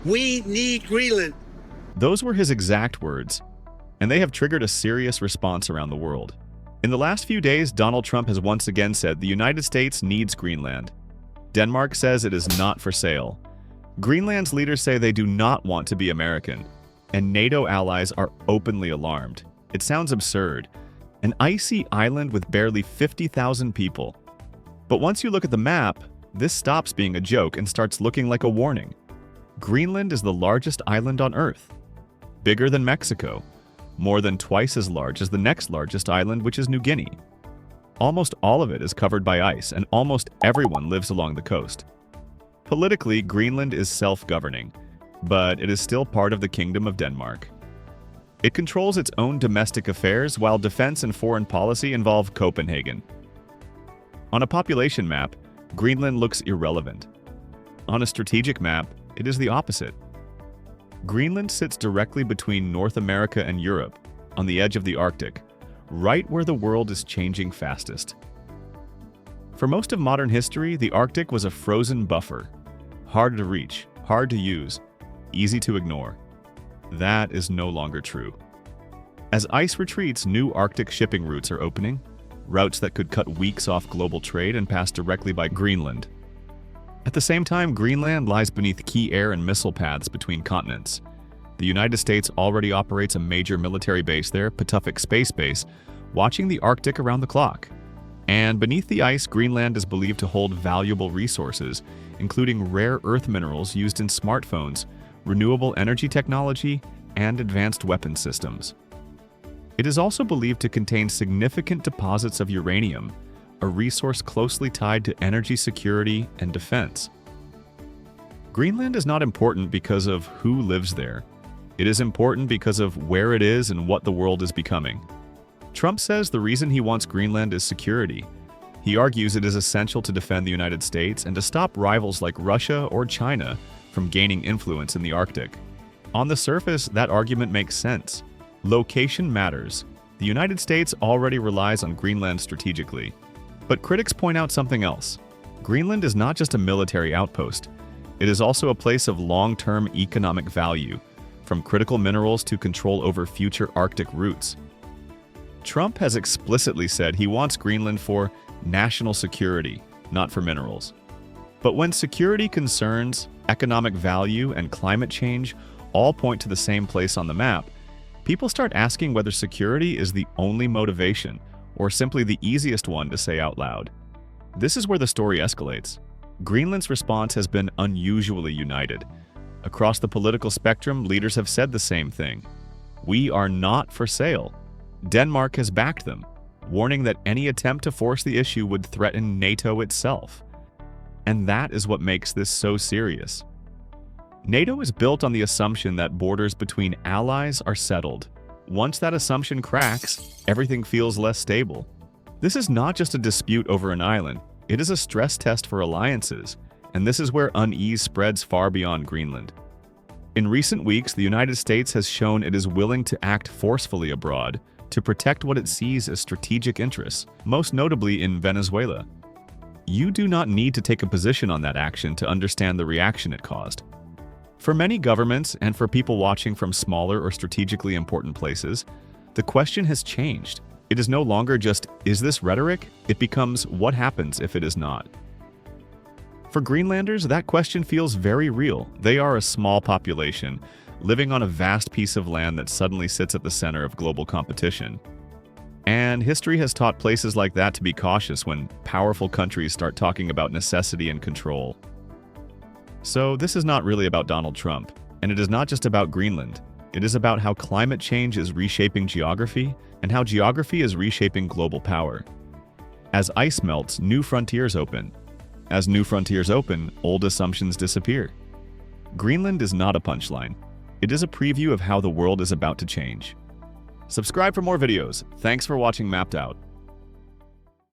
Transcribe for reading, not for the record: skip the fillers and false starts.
We need Greenland. Those were his exact words, and they have triggered a serious response around the world. In the last few days, Donald Trump has once again said the United States needs Greenland. Denmark says it is not for sale. Greenland's leaders say they do not want to be American, and NATO allies are openly alarmed. It sounds absurd. An icy island with barely 50,000 people. But once you look at the map, this stops being a joke and starts looking like a warning. Greenland is the largest island on Earth, bigger than Mexico, more than twice as large as the next largest island, which is New Guinea. Almost all of it is covered by ice, and almost everyone lives along the coast. Politically, Greenland is self-governing, but it is still part of the Kingdom of Denmark. It controls its own domestic affairs, while defense and foreign policy involve Copenhagen. On a population map, Greenland looks irrelevant. On a strategic map, it is the opposite. Greenland sits directly between North America and Europe, on the edge of the Arctic, right where the world is changing fastest. For most of modern history, the Arctic was a frozen buffer. Hard to reach, hard to use, easy to ignore. That is no longer true. As ice retreats, new Arctic shipping routes are opening, routes that could cut weeks off global trade and pass directly by Greenland. At the same time, Greenland lies beneath key air and missile paths between continents. The United States already operates a major military base there, Patuxent Space Base, watching the Arctic around the clock. And beneath the ice, Greenland is believed to hold valuable resources, including rare earth minerals used in smartphones, renewable energy technology, and advanced weapon systems. It is also believed to contain significant deposits of uranium, a resource closely tied to energy security and defense. Greenland is not important because of who lives there. It is important because of where it is and what the world is becoming. Trump says the reason he wants Greenland is security. He argues it is essential to defend the United States and to stop rivals like Russia or China from gaining influence in the Arctic. On the surface, that argument makes sense. Location matters. The United States already relies on Greenland strategically. But critics point out something else. Greenland is not just a military outpost. It is also a place of long-term economic value, from critical minerals to control over future Arctic routes. Trump has explicitly said he wants Greenland for national security, not for minerals. But when security concerns, economic value, and climate change all point to the same place on the map, people start asking whether security is the only motivation, or simply the easiest one to say out loud. This is where the story escalates. Greenland's response has been unusually united. Across the political spectrum, leaders have said the same thing. We are not for sale. Denmark has backed them, warning that any attempt to force the issue would threaten NATO itself. And that is what makes this so serious. NATO is built on the assumption that borders between allies are settled. Once that assumption cracks, everything feels less stable. This is not just a dispute over an island, it is a stress test for alliances, and this is where unease spreads far beyond Greenland. In recent weeks, the United States has shown it is willing to act forcefully abroad to protect what it sees as strategic interests, most notably in Venezuela. You do not need to take a position on that action to understand the reaction it caused. For many governments, and for people watching from smaller or strategically important places, the question has changed. It is no longer just, is this rhetoric? It becomes, what happens if it is not? For Greenlanders, that question feels very real. They are a small population, living on a vast piece of land that suddenly sits at the center of global competition. And history has taught places like that to be cautious when powerful countries start talking about necessity and control. So this is not really about Donald Trump, and it is not just about Greenland. It is about how climate change is reshaping geography and how geography is reshaping global power. As ice melts, new frontiers open. As new frontiers open, old assumptions disappear. Greenland is not a punchline. It is a preview of how the world is about to change. Subscribe for more videos. Thanks for watching Mapped Out.